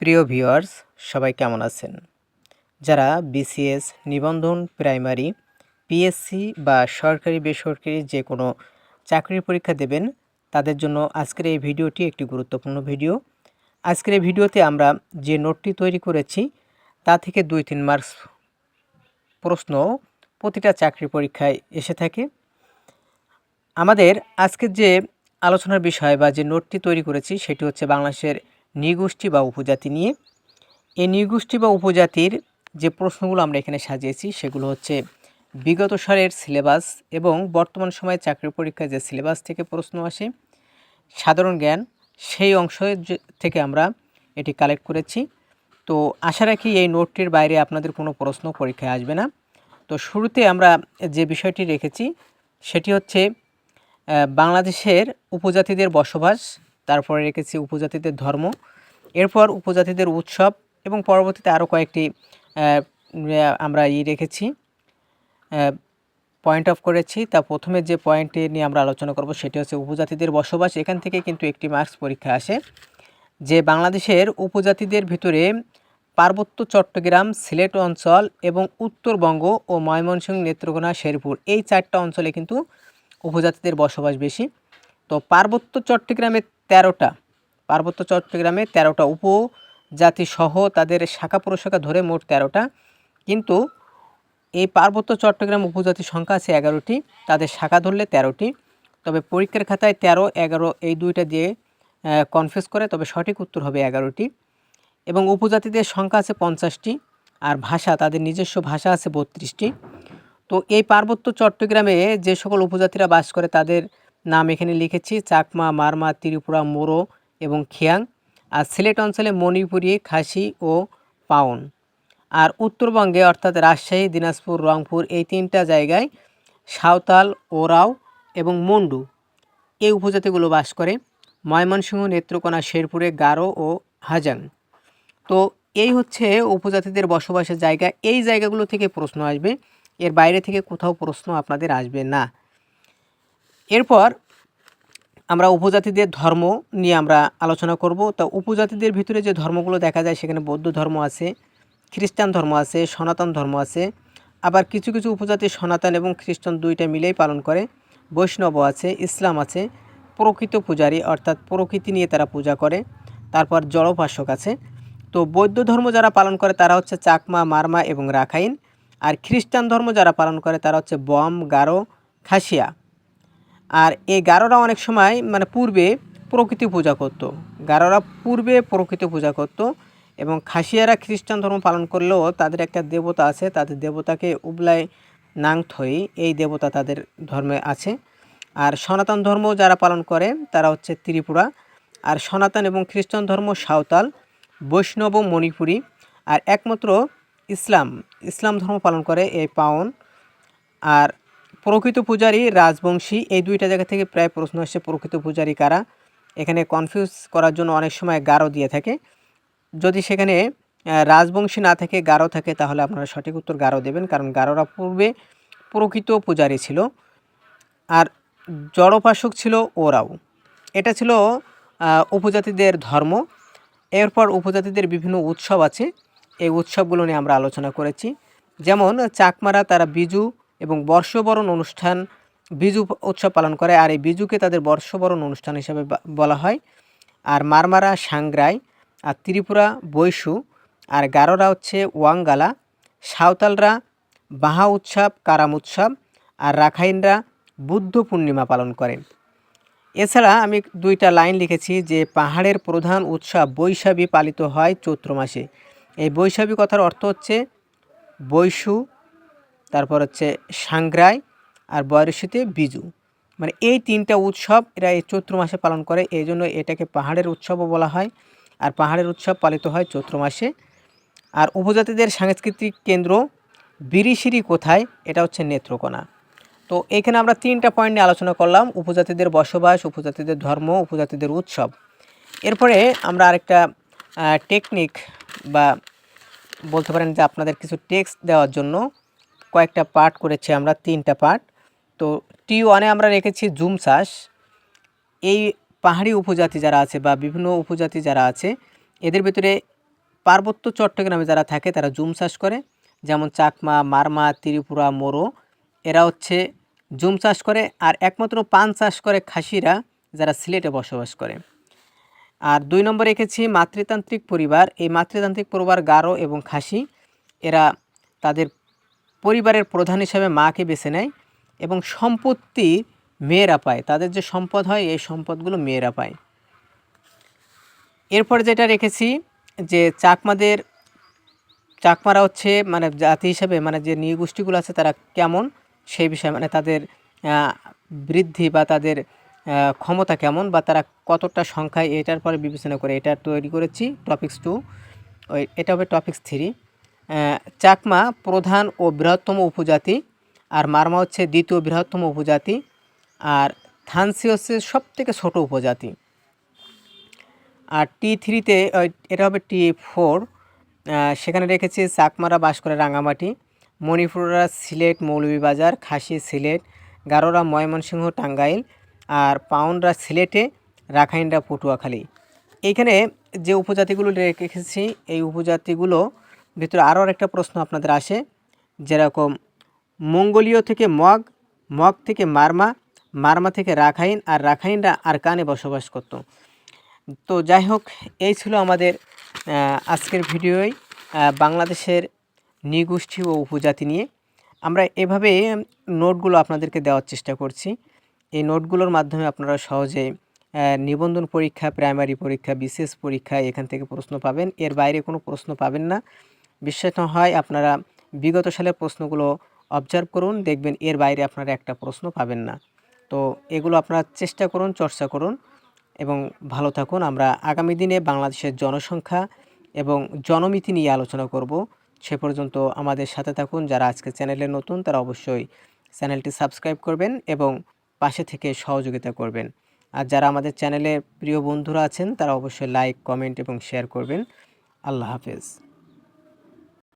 প্রিয় ভিউয়ার্স, সবাই কেমন আছেন? যারা বিসিএস, নিবন্ধন, প্রাইমারি, পিএসসি বা সরকারি বেসরকারি যে কোনো চাকরির পরীক্ষা দেবেন, তাদের জন্য আজকের এই ভিডিওটি একটি গুরুত্বপূর্ণ ভিডিও। আজকের এই ভিডিওতে আমরা যে নোটটি তৈরি করেছি তা থেকে 2-3 মার্কস প্রশ্ন প্রতিটা চাকরি পরীক্ষায় এসে থাকে। আমাদের আজকের যে আলোচনার বিষয় বা যে নোটটি তৈরি করেছি সেটি হচ্ছে বাংলাদেশের নৃগোষ্ঠী বা উপজাতি নিয়ে। এই নৃগোষ্ঠী বা উপজাতির যে প্রশ্নগুলো আমরা এখানে সাজিয়েছি সেগুলো হচ্ছে বিগত সালের সিলেবাস এবং বর্তমান সময়ে চাকরি পরীক্ষায় যে সিলেবাস থেকে প্রশ্ন আসে, সাধারণ জ্ঞান সেই অংশ থেকে আমরা এটি কালেক্ট করেছি। তো আশা রাখি এই নোটটির বাইরে আপনাদের কোনো প্রশ্ন পরীক্ষায় আসবে না। তো শুরুতে আমরা যে বিষয়টি রেখেছি সেটি হচ্ছে বাংলাদেশের উপজাতিদের বসবাস, তারপরে রেখেছি উপজাতিদের ধর্ম, এরপর উপজাতিদের উৎসব এবং পরবর্তীতে আরও কয়েকটি আমরা রেখেছি, পয়েন্ট অফ করেছি। তা প্রথমে যে পয়েন্টটি নিয়ে আমরা আলোচনা করব সেটি হচ্ছে উপজাতিদের বসবাস। এখান থেকে কিন্তু একটি মার্কস পরীক্ষা আসে যে বাংলাদেশের উপজাতিদের ভিতরে পার্বত্য চট্টগ্রাম, সিলেট অঞ্চল এবং উত্তরবঙ্গ ও ময়মনসিংহ, নেত্রকোনা, শেরপুর এই 4টা অঞ্চলে কিন্তু উপজাতিদের বসবাস বেশি। তো পার্বত্য চট্টগ্রামে 13টা উপজাতি সহ তাদের শাখা প্রশাখা ধরে মোট 13টা, কিন্তু এই পার্বত্য চট্টগ্রাম উপজাতির সংখ্যা আছে 11টি, তাদের শাখা ধরলে 13টি। তবে পরীক্ষার খাতায় 13, 11 এই দুইটা দিয়ে কনফিউজ করে, তবে সঠিক উত্তর হবে 11টি। এবং উপজাতিদের সংখ্যা আছে 50টি, আর ভাষা তাদের নিজস্ব ভাষা আছে 32টি। তো এই পার্বত্য চট্টগ্রামে যে সকল উপজাতিরা বাস করে তাদের নাম এখানে লিখেছি: চাকমা, মারমা, ত্রিপুরা, মোরো এবং খিয়াং। আর সিলেট অঞ্চলে মণিপুরি, খাসি ও পাউন। আর উত্তরবঙ্গে অর্থাৎ রাজশাহী, দিনাজপুর, রংপুর এই 3টা জায়গায় সাঁওতাল, ওরাও এবং মুন্ডু এই উপজাতিগুলো বাস করে। ময়মনসিংহ, নেত্রকোনা, শেরপুরে গারো ও হাজাং। তো এই হচ্ছে উপজাতিদের বসবাসের জায়গা। এই জায়গাগুলো থেকে প্রশ্ন আসবে, এর বাইরে থেকে কোথাও প্রশ্ন আপনাদের আসবে না। এরপর আমরা উপজাতিদের ধর্ম নিয়ে আমরা আলোচনা করব। তো উপজাতিদের ভিতরে যে ধর্মগুলো দেখা যায় সেখানে বৌদ্ধ ধর্ম আছে, খ্রিস্টান ধর্ম আছে, সনাতন ধর্ম আছে। আবার কিছু কিছু উপজাতি সনাতন এবং খ্রিস্টান দুইটা মিলেই পালন করে। বৈষ্ণব আছে, ইসলাম আছে, প্রকৃত পূজারী অর্থাৎ প্রকৃতি নিয়ে তারা পূজা করে। তারপর জড়োপাসক আছে। তো বৌদ্ধ ধর্ম যারা পালন করে তারা হচ্ছে চাকমা, মারমা এবং রাখাইন। আর খ্রিস্টান ধর্ম যারা পালন করে তারা হচ্ছে বম, গারো, খাসিয়া। আর এই গারোরা অনেক সময় পূর্বে প্রকৃতি পূজা করত। গারোরা পূর্বে প্রকৃতি পূজা করত এবং খাসিয়ারা খ্রিস্টান ধর্ম পালন করলেও তাদের একটা দেবতা আছে, তাদের দেবতাকে উবলাই নাংথই এই দেবতা তাদের ধর্মে আছে। আর সনাতন ধর্ম যারা পালন করে তারা হচ্ছে ত্রিপুরা। আর সনাতন এবং খ্রিস্টান ধর্ম সাঁওতাল, বৈষ্ণব, মণিপুরী। আর একমাত্র ইসলাম ধর্ম পালন করে এই পাওন। আর প্রকৃত পূজারী রাজবংশী। এই দুইটা জায়গা থেকে প্রায় প্রশ্ন আসছে প্রকৃত পূজারী কারা। এখানে কনফিউজ করার জন্য অনেক সময় গারো দিয়ে থাকে। যদি সেখানে রাজবংশী না থাকে, গারো থাকে, তাহলে আপনারা সঠিক উত্তর গারো দেবেন, কারণ গারোরা পূর্বে প্রকৃত পূজারী ছিল। আর জড়োপাসক ছিল ওরাও। এটা ছিল উপজাতিদের ধর্ম। এরপর উপজাতিদের বিভিন্ন উৎসব আছে, এই উৎসবগুলো নিয়ে আমরা আলোচনা করেছি। যেমন চাকমারা তারা বিজু এবং বর্ষবরণ অনুষ্ঠান, বিজু উৎসব পালন করে, আর এই বিজুকে তাদের বর্ষবরণ অনুষ্ঠান হিসাবে বলা হয়। আর মারমারা সাংগ্রাই, আর ত্রিপুরা বৈশু, আর গারোরা হচ্ছে ওয়াঙ্গালা, সাঁওতালরা বাহা উৎসব, কারাম উৎসব, আর রাখাইনরা বুদ্ধ পূর্ণিমা পালন করেন। এছাড়া আমি দুইটা লাইন লিখেছি যে পাহাড়ের প্রধান উৎসব বৈশাখী পালিত হয় চৈত্র মাসে। এই বৈশাখী কথার অর্থ হচ্ছে বৈশু, তারপর হচ্ছে সাংগ্রাই, আর বয়রসিতে বিজু। এই 3টা উৎসব এরা এই চৈত্র মাসে পালন করে, এই জন্য এটাকে পাহাড়ের উৎসবও বলা হয়। আর পাহাড়ের উৎসব পালিত হয় চৈত্র মাসে। আর উপজাতিদের সাংস্কৃতিক কেন্দ্র বিরিশিরি কোথায়? এটা হচ্ছে নেত্রকোনা। তো এখানে আমরা 3টা পয়েন্ট নিয়ে আলোচনা করলাম: উপজাতিদের বসবাস, উপজাতিদের ধর্ম, উপজাতিদের উৎসব। এরপরে আমরা আরেকটা টেকনিক বা বলতে পারেন যে আপনাদের কিছু টেক্সট দেওয়ার জন্য কয়েকটা পার্ট করেছি আমরা, 3টা পার্ট। তো T1-এ আমরা রেখেছি জুম চাষ। এই পাহাড়ি উপজাতি যারা আছে বা বিভিন্ন উপজাতি যারা আছে এদের ভিতরে পার্বত্য চট্টগ্রামে যারা থাকে তারা জুম চাষ করে, যেমন চাকমা, মারমা, ত্রিপুরা, মোরো, এরা হচ্ছে জুম চাষ করে। আর একমাত্র পান চাষ করে খাসিরা, যারা সিলেটে বসবাস করে। আর 2 নম্বরে রেখেছি মাতৃতান্ত্রিক পরিবার। এই মাতৃতান্ত্রিক পরিবার গারো এবং খাসি, এরা তাদের পরিবারের প্রধান হিসাবে মাকে বেছে নেয় এবং সম্পত্তি মেয়েরা পায়। তাদের যে সম্পদ হয় এই সম্পদগুলো মেয়েরা পায়। এরপর যেটা রেখেছি যে চাকমারা হচ্ছে মানে জাতি হিসাবে মানে যে নৃগোষ্ঠীগুলো আছে তারা কেমন সেই বিষয়ে, মানে তাদের বৃদ্ধি বা তাদের ক্ষমতা কেমন বা তারা কতটা সংখ্যায়, এটার পরে বিবেচনা করে এটা তৈরি করেছি টপিক্স 2। এটা হবে টপিক্স 3। চাকমা প্রধান ও বৃহত্তম উপজাতি, আর মারমা হচ্ছে দ্বিতীয় বৃহত্তম উপজাতি, আর থানসি হচ্ছে সবথেকে ছোট উপজাতি। আর T3-তে এটা হবে T4, সেখানে রেখেছি চাকমারা বাস করে রাঙামাটি, মণিপুররা সিলেট মৌলভীবাজার, খাসি সিলেট, গারোরা ময়মনসিংহ টাঙ্গাইল, আর পাউনরা সিলেটে, রাখাইনরা পটুয়াখালী। এইখানে যে উপজাতিগুলো রেখেছি এই উপজাতিগুলো ভিতরে আরও একটা প্রশ্ন আপনাদের আসে, যেরকম মঙ্গোলীয় থেকে মগ, মগ থেকে মারমা, মারমা থেকে রাখাইন, আর রাখাইনরা আরকানে বসবাস করত। তো যাই হোক, এই ছিল আমাদের আজকের ভিডিওয় বাংলাদেশের নৃগোষ্ঠী ও উপজাতি নিয়ে। আমরা এভাবে নোটগুলো আপনাদেরকে দেওয়ার চেষ্টা করছি। এই নোটগুলোর মাধ্যমে আপনারা সহজে নিবন্ধন পরীক্ষা, প্রাইমারি পরীক্ষা, বিশেষ পরীক্ষা এখান থেকে প্রশ্ন পাবেন। এর বাইরে কোনো প্রশ্ন পাবেন না। বিশ্বাস না হয় আপনারা বিগত সালের প্রশ্নগুলো অবজার্ভ করুন, দেখবেন এর বাইরে আপনারা একটা প্রশ্ন পাবেন না। তো এগুলো আপনারা চেষ্টা করুন, চর্চা করুন এবং ভালো থাকুন। আমরা আগামী দিনে বাংলাদেশের জনসংখ্যা এবং জনমিতি নিয়ে আলোচনা করব। সে পর্যন্ত আমাদের সাথে থাকুন। যারা আজকে চ্যানেলে নতুন তারা অবশ্যই চ্যানেলটি সাবস্ক্রাইব করবেন এবং পাশে থেকে সহযোগিতা করবেন। আর যারা আমাদের চ্যানেলে প্রিয় বন্ধুরা আছেন তারা অবশ্যই লাইক, কমেন্ট এবং শেয়ার করবেন। আল্লাহ হাফেজ।